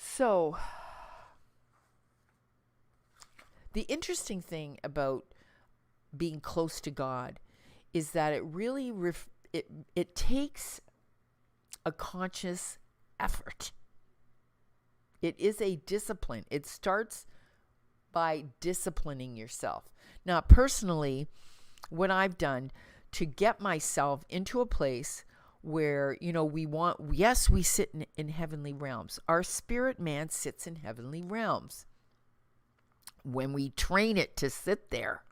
So, the interesting thing about being close to God is that it really it takes a conscious effort. It is a discipline. It starts by disciplining yourself. Now, personally, what I've done to get myself into a place where, we sit in heavenly realms. Our spirit man sits in heavenly realms. When we train it to sit there,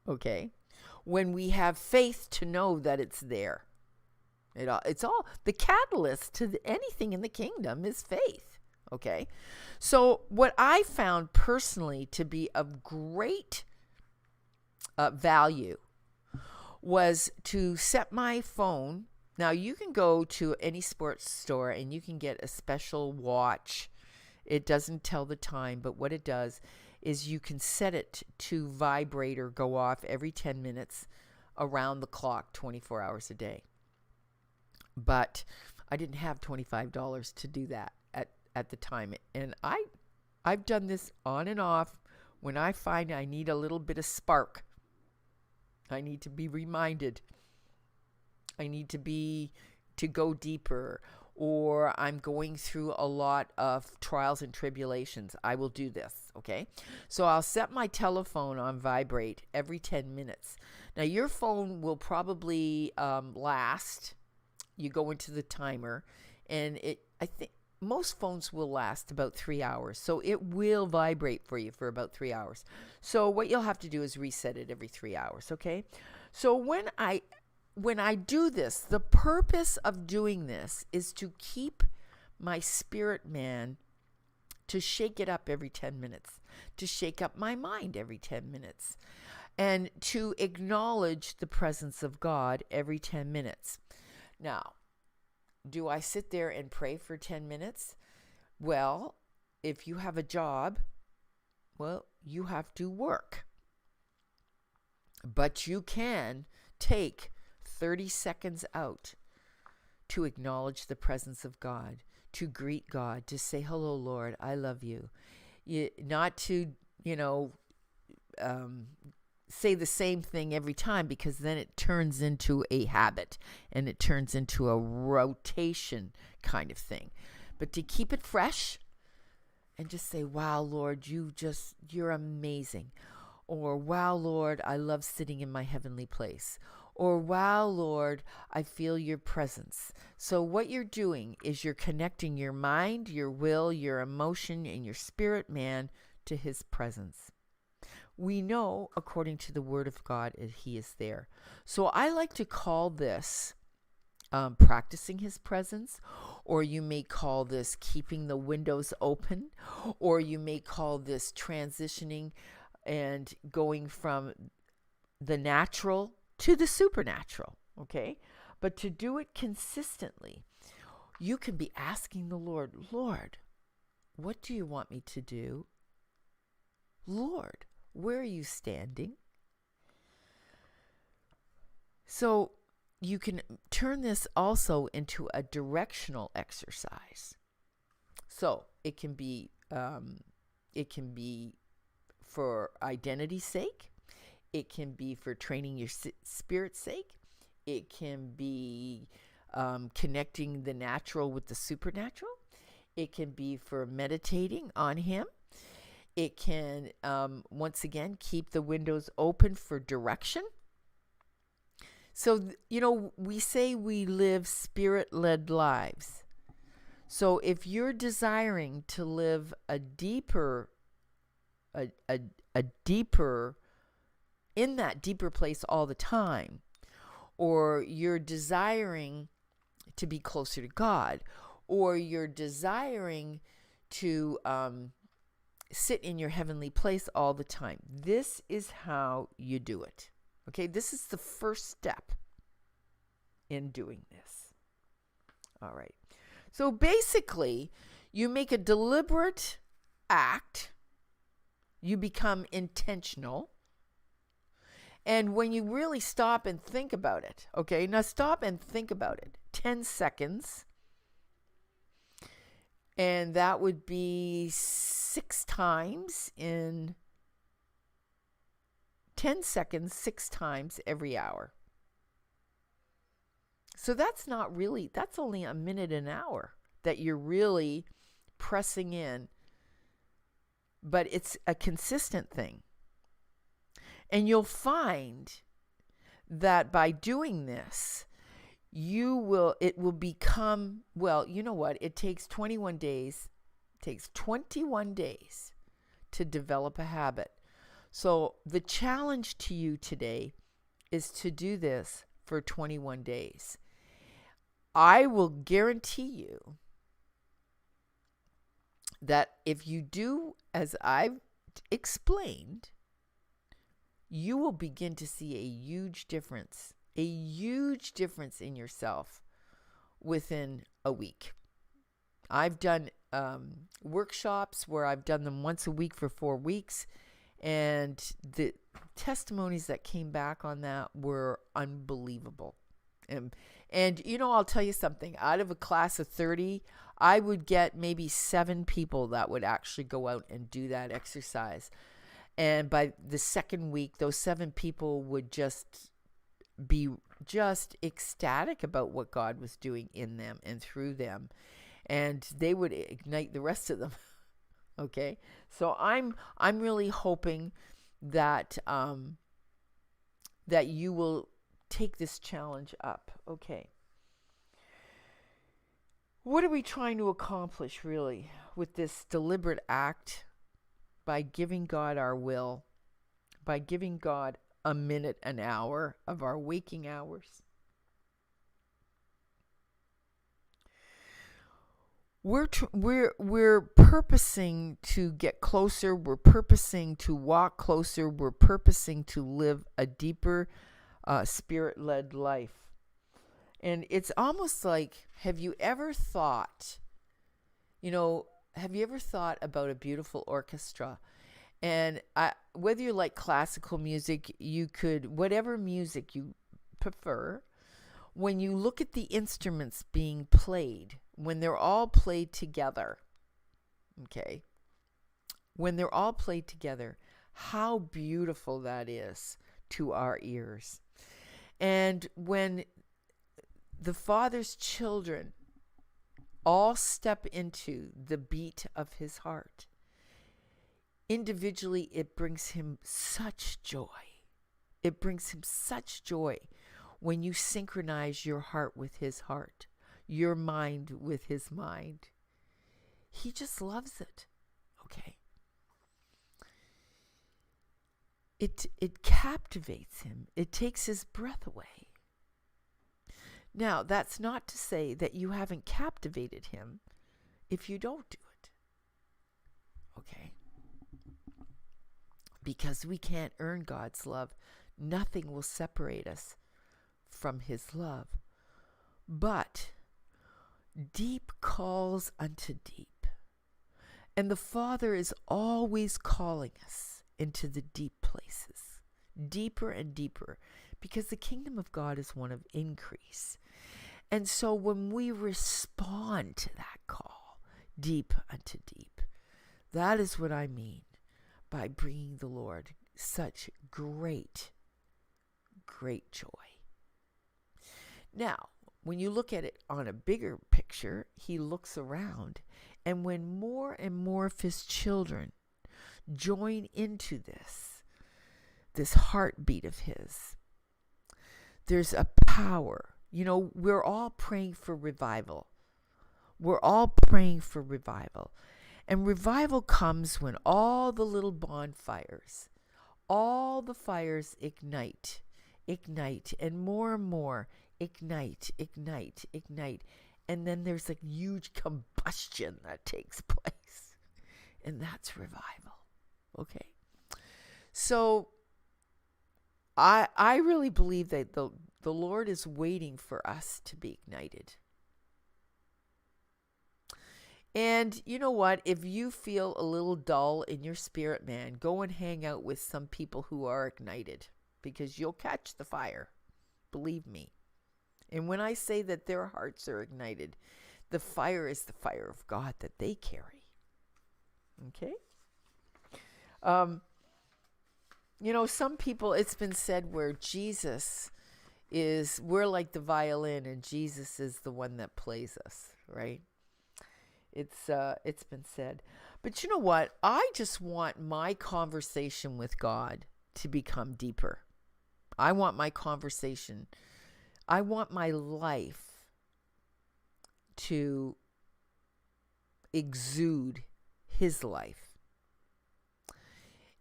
okay? When we have faith to know that it's there. It's all the catalyst to anything in the kingdom is faith, okay? So what I found personally to be of great value was to set my phone. Now, you can go to any sports store and you can get a special watch. It doesn't tell the time, but what it does is you can set it to vibrate or go off every 10 minutes around the clock, 24 hours a day. But I didn't have $25 to do that at the time. And I've done this on and off when I find I need a little bit of spark. I need to be reminded. I need to go deeper, or I'm going through a lot of trials and tribulations. I will do this, okay? So I'll set my telephone on vibrate every 10 minutes. Now, your phone will probably last. You go into the timer, and I think most phones will last about 3 hours. So it will vibrate for you for about 3 hours. So what you'll have to do is reset it every 3 hours, okay? So when I do this, the purpose of doing this is to keep my spirit man, to shake it up every 10 minutes, to shake up my mind every 10 minutes, and to acknowledge the presence of God every 10 minutes. Now, do I sit there and pray for 10 minutes? Well, if you have a job, well, you have to work. But you can take 30 seconds out to acknowledge the presence of God, to greet God, to say, hello, Lord, I love you. Not to, say the same thing every time, because then it turns into a habit and it turns into a rotation kind of thing. But to keep it fresh and just say, wow, Lord, you're amazing. Or, wow, Lord, I love sitting in my heavenly place. Or, wow, Lord, I feel your presence. So what you're doing is you're connecting your mind, your will, your emotion, and your spirit man to his presence. We know, according to the word of God, that he is there. So I like to call this practicing his presence, or you may call this keeping the windows open, or you may call this transitioning and going from the natural to the supernatural, okay? But to do it consistently, you can be asking the Lord, Lord, what do you want me to do? Lord, where are you standing? So you can turn this also into a directional exercise. So it can be for identity's sake. It can be for training your spirit's sake. It can be connecting the natural with the supernatural. It can be for meditating on him. It can, once again, keep the windows open for direction. So, we say we live spirit-led lives. So if you're desiring to live a deeper, in that deeper place all the time, or you're desiring to be closer to God, or you're desiring to sit in your heavenly place all the time, this is how you do it. Okay, this is the first step in doing this. All right. So basically, you make a deliberate act, you become intentional, and when you really stop and think about it, okay, now stop and think about it, 10 seconds, And that would be 6 times in 10 seconds, 6 times every hour. So that's only a minute an hour that you're really pressing in. But it's a consistent thing. And you'll find that by doing this, it will become, well, you know what? It takes 21 days. It takes 21 days to develop a habit. So the challenge to you today is to do this for 21 days. I will guarantee you that if you do as I've explained, you will begin to see a huge difference in yourself within a week. I've done workshops where I've done them once a week for 4 weeks, and the testimonies that came back on that were unbelievable. And I'll tell you something. Out of a class of 30, I would get maybe 7 people that would actually go out and do that exercise. And by the second week, those 7 people would just be ecstatic about what God was doing in them and through them. And they would ignite the rest of them. Okay? So I'm really hoping that that you will take this challenge up. Okay. What are we trying to accomplish really with this deliberate act by giving God our will, by giving God a minute, an hour of our waking hours? We're purposing to get closer. We're purposing to walk closer. We're purposing to live a deeper spirit-led life. And it's almost like, have you ever thought about a beautiful orchestra? And whether you like classical music, whatever music you prefer, when you look at the instruments being played, when they're all played together, okay, when they're all played together, how beautiful that is to our ears. And when the Father's children all step into the beat of his heart, individually it brings him such joy. It brings him such joy when you synchronize your heart with his heart, your mind with his mind. He just loves it. Okay. It captivates him. It takes his breath away. Now, that's not to say that you haven't captivated him if you don't do it. Okay? Because we can't earn God's love. Nothing will separate us from his love. But deep calls unto deep. And the Father is always calling us into the deep places, deeper and deeper, because the kingdom of God is one of increase. And so when we respond to that call, deep unto deep, that is what I mean by bringing the Lord such great, great joy. Now, when you look at it on a bigger picture, he looks around, and when more and more of his children join into this heartbeat of his, there's a power. We're all praying for revival. We're all praying for revival. And revival comes when all the little bonfires, all the fires ignite, and more, ignite. And then there's a huge combustion that takes place. And that's revival. Okay? So I really believe that the Lord is waiting for us to be ignited. And you know what? If you feel a little dull in your spirit, man, go and hang out with some people who are ignited, because you'll catch the fire. Believe me. And when I say that their hearts are ignited, The fire is the fire of God that they carry. Okay? Some people, it's been said where we're like the violin and Jesus is the one that plays us, right? It's been said. But you know what? I just want my conversation with God to become deeper. I want my life to exude his life.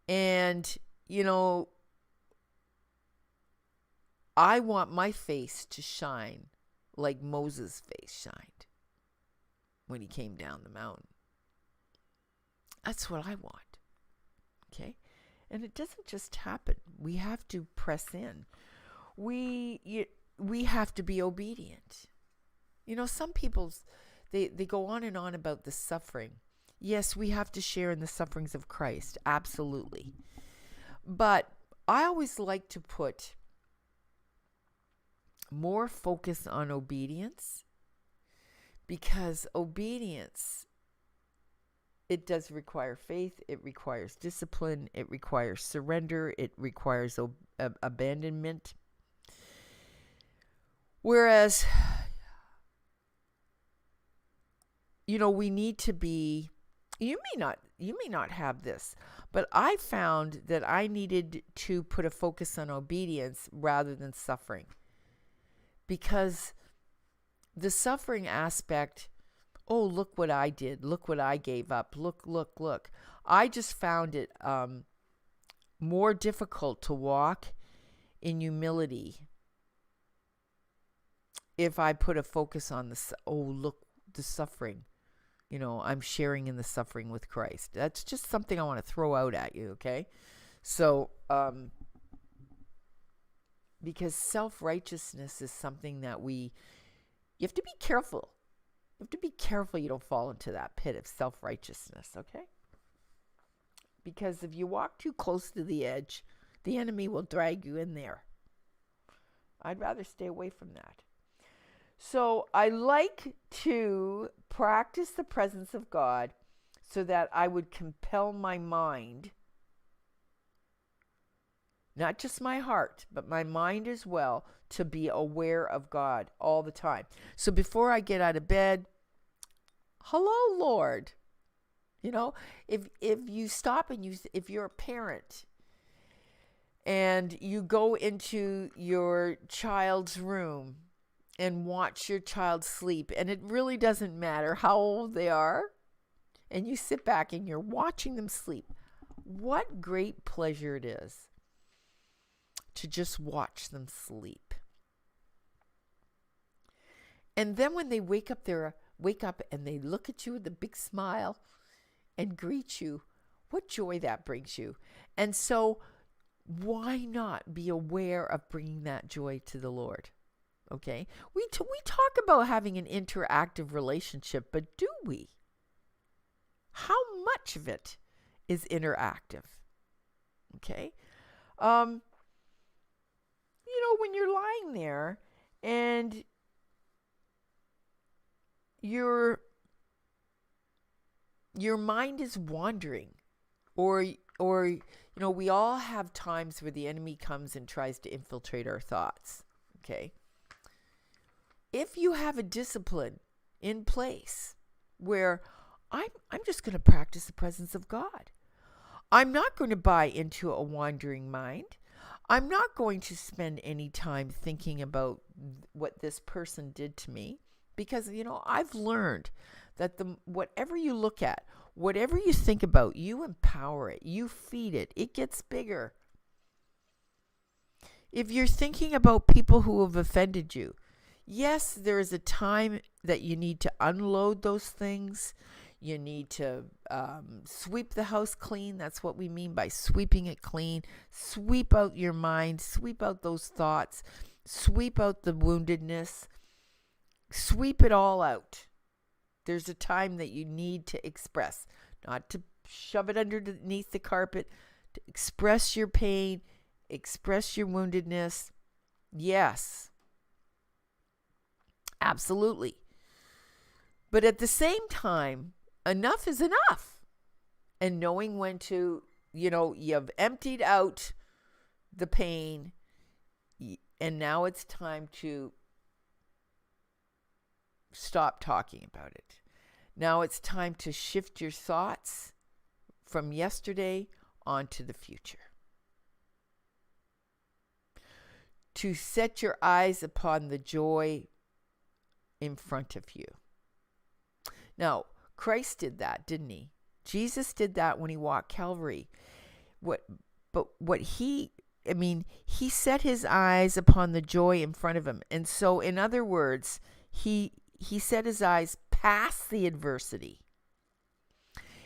And, I want my face to shine like Moses' face shined when he came down the mountain. That's what I want. Okay? And it doesn't just happen. We have to press in. We have to be obedient. Some people, they go on and on about the suffering. Yes, we have to share in the sufferings of Christ. Absolutely. But I always like to put more focus on obedience, because obedience, it does require faith, it requires discipline, it requires surrender, it requires abandonment. Whereas, we need to be, you may not have this, but I found that I needed to put a focus on obedience rather than suffering. Because the suffering aspect, oh, look what I did. Look what I gave up. Look. I just found it more difficult to walk in humility if I put a focus on the suffering. I'm sharing in the suffering with Christ. That's just something I want to throw out at you, okay? So, because self-righteousness is something that you have to be careful. You have to be careful you don't fall into that pit of self-righteousness, okay? Because if you walk too close to the edge, the enemy will drag you in there. I'd rather stay away from that. So I like to practice the presence of God so that I would compel my mind, not just my heart, but my mind as well, to be aware of God all the time. So before I get out of bed, hello, Lord. If you stop and if you're a parent and you go into your child's room and watch your child sleep, and it really doesn't matter how old they are, and you sit back and you're watching them sleep, what great pleasure it is to just watch them sleep. And then when they wake up and they look at you with a big smile and greet you, what joy that brings you. And so why not be aware of bringing that joy to the Lord? Okay? We talk about having an interactive relationship, but do we? How much of it is interactive? Okay? When you're lying there and your mind is wandering, or we all have times where the enemy comes and tries to infiltrate our thoughts. Okay? If you have a discipline in place where I'm just going to practice the presence of God. I'm not going to buy into a wandering mind. I'm not going to spend any time thinking about what this person did to me, because, I've learned that whatever you look at, whatever you think about, you empower it, you feed it, it gets bigger. If you're thinking about people who have offended you, yes, there is a time that you need to unload those things. You need to sweep the house clean. That's what we mean by sweeping it clean. Sweep out your mind. Sweep out those thoughts. Sweep out the woundedness. Sweep it all out. There's a time that you need to express, not to shove it underneath the carpet, to express your pain, express your woundedness. Yes. Absolutely. But at the same time, enough is enough. And knowing when to, you've emptied out the pain, and now it's time to stop talking about it. Now it's time to shift your thoughts from yesterday onto the future. To set your eyes upon the joy in front of you. Now, Christ did that, didn't he? Jesus did that when he walked Calvary. He set his eyes upon the joy in front of him. And so, in other words, he set his eyes past the adversity.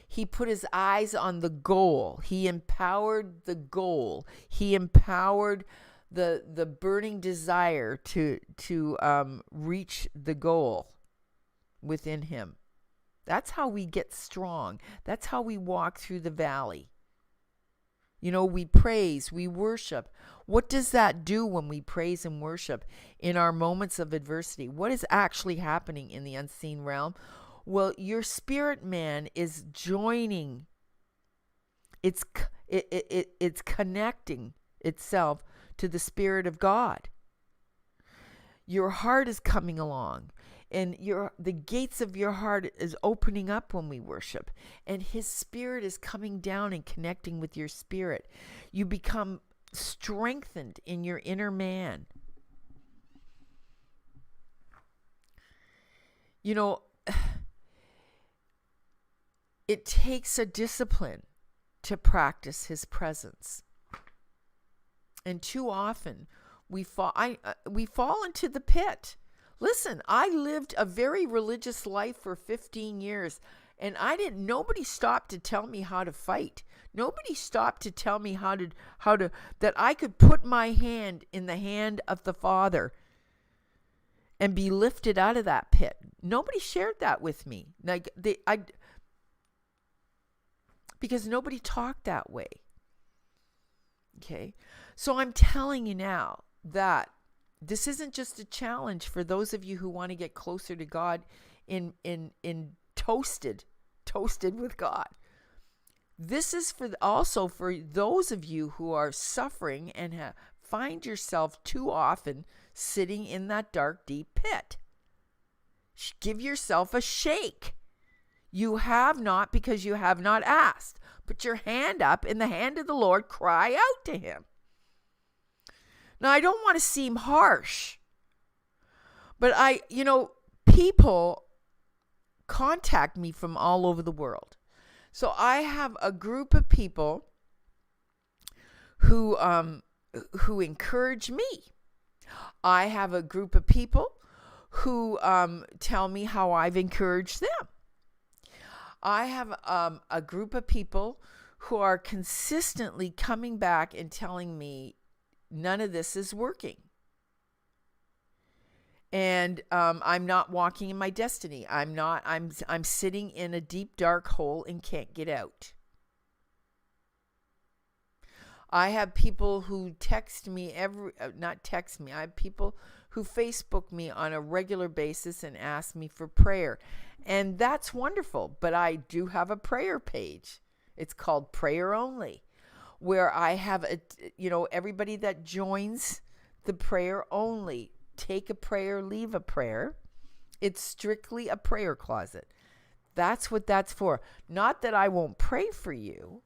He put his eyes on the goal. He empowered the goal. He empowered the burning desire to reach the goal within him. That's how we get strong. That's how we walk through the valley. We praise, we worship. What does that do when we praise and worship in our moments of adversity? What is actually happening in the unseen realm? Well, your spirit man is joining. It's connecting itself to the Spirit of God. Your heart is coming along, and the gates of your heart is opening up when we worship, and his Spirit is coming down and connecting with your spirit. You become strengthened in your inner man. It takes a discipline to practice his presence. And too often we fall into the pit. Listen, I lived a very religious life for 15 years, and nobody stopped to tell me how to fight. Nobody stopped to tell me how to that I could put my hand in the hand of the Father and be lifted out of that pit. Nobody shared that with me. Because nobody talked that way. Okay? So I'm telling you now that this isn't just a challenge for those of you who want to get closer to God in toasted with God. This is also for those of you who are suffering and find yourself too often sitting in that dark, deep pit. Give yourself a shake. You have not because you have not asked. Put your hand up in the hand of the Lord. Cry out to him. Now, I don't want to seem harsh, but people contact me from all over the world. So I have a group of people who encourage me. I have a group of people who tell me how I've encouraged them. I have a group of people who are consistently coming back and telling me none of this is working. And I'm not walking in my destiny. I'm sitting in a deep, dark hole and can't get out. I have people who text me I have people who Facebook me on a regular basis and ask me for prayer. And that's wonderful. But I do have a prayer page. It's called Prayer Only, where I have everybody that joins the Prayer Only, take a prayer, leave a prayer. It's strictly a prayer closet. That's what that's for. Not that I won't pray for you,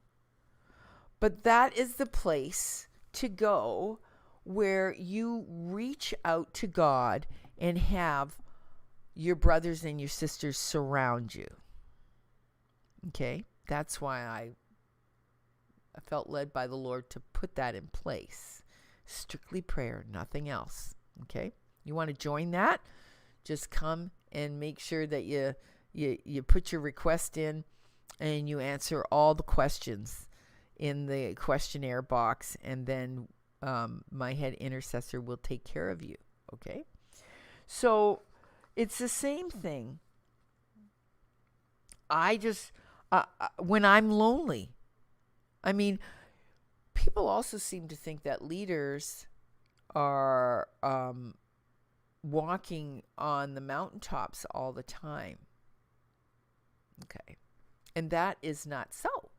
but that is the place to go where you reach out to God and have your brothers and your sisters surround you. Okay? That's why I felt led by the Lord to put that in place. Strictly prayer, nothing else. Okay? You want to join that? Just come and make sure that you put your request in and you answer all the questions in the questionnaire box, and then my head intercessor will take care of you. Okay? So it's the same thing. I just, when I'm lonely, people also seem to think that leaders are walking on the mountaintops all the time. Okay. And that is not so.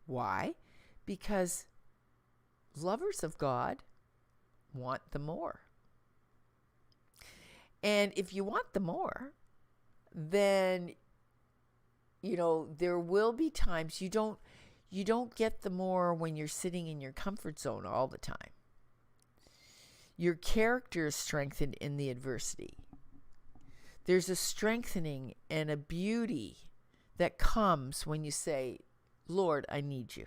Why? Because lovers of God want the more. And if you want the more, then, there will be times you don't get the more when you're sitting in your comfort zone all the time. Your character is strengthened in the adversity. There's a strengthening and a beauty that comes when you say, Lord, I need you.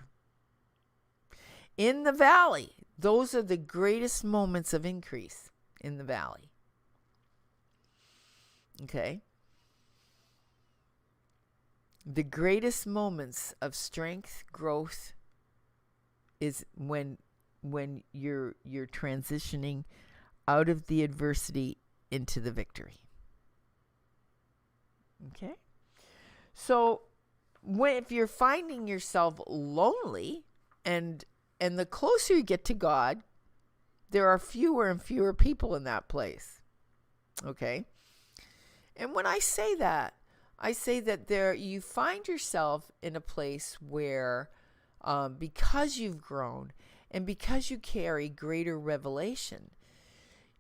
In the valley, those are the greatest moments of increase in the valley. Okay? The greatest moments of strength, growth is when you're transitioning out of the adversity into the victory. Okay? So if you're finding yourself lonely and the closer you get to God, there are fewer and fewer people in that place. Okay? And when I say that there you find yourself in a place where because you've grown and because you carry greater revelation,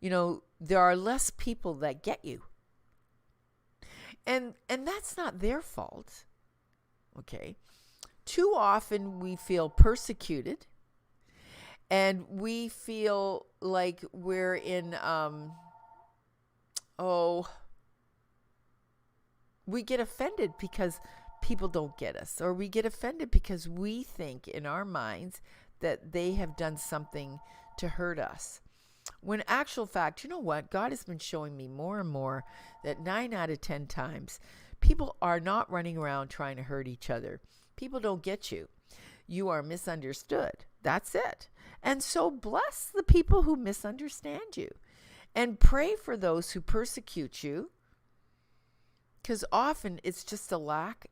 there are less people that get you. And that's not their fault. Okay? Too often we feel persecuted and we feel like we're in we get offended because people don't get us, or we get offended because we think in our minds that they have done something to hurt us. When actual fact, you know what? God has been showing me more and more that 9 out of 10 times, people are not running around trying to hurt each other. People don't get you. You are misunderstood. That's it. And so bless the people who misunderstand you. And pray for those who persecute you. Because often it's just a lack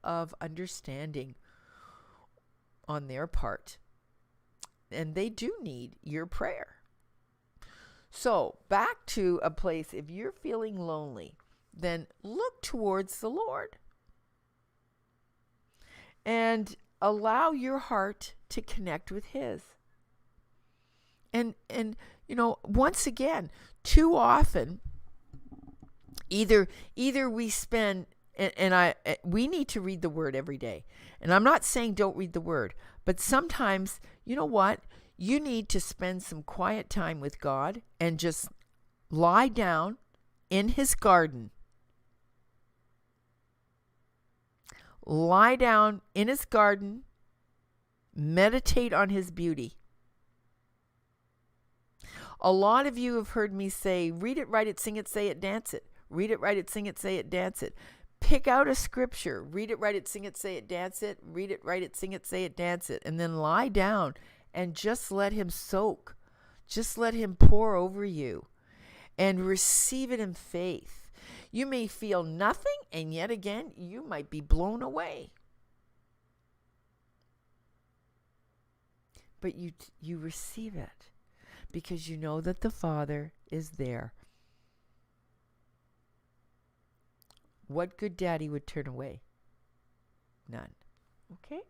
of understanding on their part. And they do need your prayer. So back to a place, if you're feeling lonely, then look towards the Lord. And allow your heart to connect with His. And once again, too often, either we spend, we need to read the Word every day. And I'm not saying don't read the Word, but sometimes, you know what? You need to spend some quiet time with God and just lie down in His garden. Lie down in His garden. Meditate on His beauty. A lot of you have heard me say, read it, write it, sing it, say it, dance it. Read it, write it, sing it, say it, dance it. Pick out a scripture. Read it, write it, sing it, say it, dance it. Read it, write it, sing it, say it, dance it. And then lie down and just let Him soak. Just let Him pour over you. And receive it in faith. You may feel nothing, and yet again, you might be blown away. But you receive it because you know that the Father is there. What good daddy would turn away? None. Okay?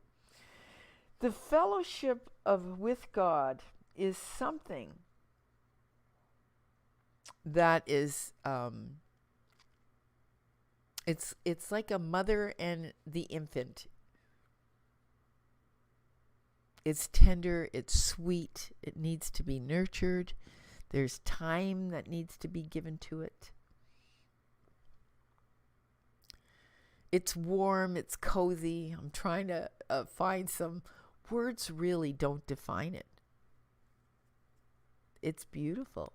The fellowship with God is something that is it's like a mother and the infant. It's tender, it's sweet, it needs to be nurtured. There's time that needs to be given to it. It's warm, it's cozy. I'm trying to find some words really don't define it. It's beautiful.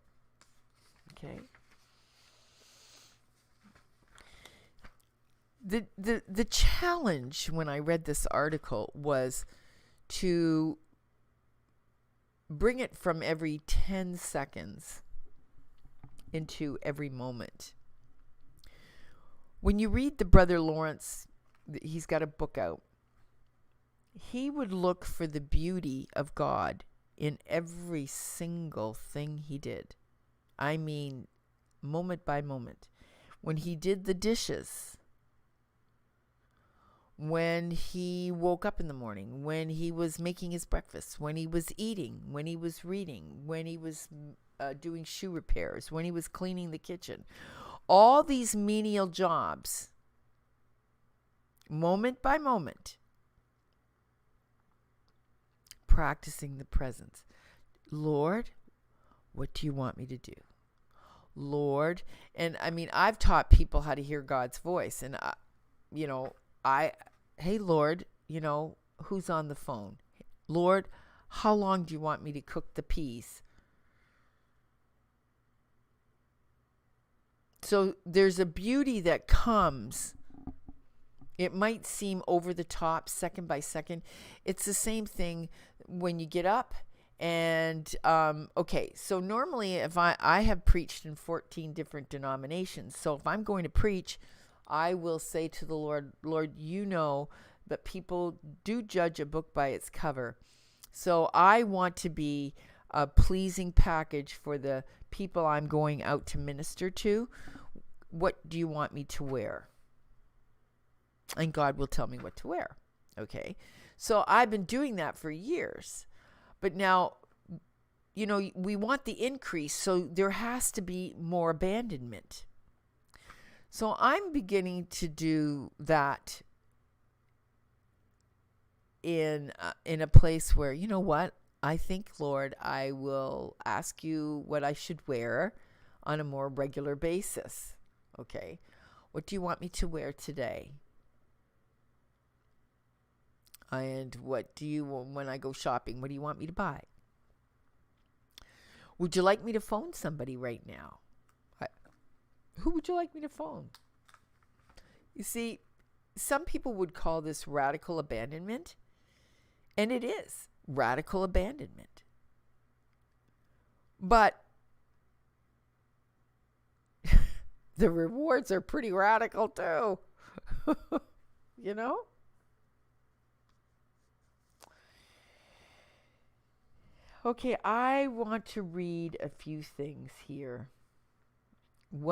Okay. The challenge when I read this article was to bring it from every 10 seconds into every moment. When you read the Brother Lawrence, he's got a book out. He would look for the beauty of God in every single thing he did. I mean, moment by moment. When he did the dishes, when he woke up in the morning, when he was making his breakfast, when he was eating, when he was reading, when he was doing shoe repairs, when he was cleaning the kitchen. All these menial jobs, moment by moment, practicing the presence. Lord, what do you want me to do? Lord, and I mean, I've taught people how to hear God's voice, and hey Lord, who's on the phone? Lord, how long do you want me to cook the peas? So there's a beauty that comes. It might seem over the top, second by second. It's the same thing when you get up. And okay, so normally if I have preached in 14 different denominations. So if I'm going to preach, I will say to the Lord, Lord, you know that people do judge a book by its cover. So I want to be a pleasing package for the people I'm going out to minister to. What do you want me to wear? And God will tell me what to wear. Okay. So I've been doing that for years. But now, we want the increase, so there has to be more abandonment. So I'm beginning to do that in a place where, you know what? I think, Lord, I will ask you what I should wear on a more regular basis. Okay. What do you want me to wear today? And what do you, when I go shopping, what do you want me to buy? Would you like me to phone somebody right now? Who would you like me to phone? You see, some people would call this radical abandonment, and it is radical abandonment. But the rewards are pretty radical too. Okay, I want to read a few things here. What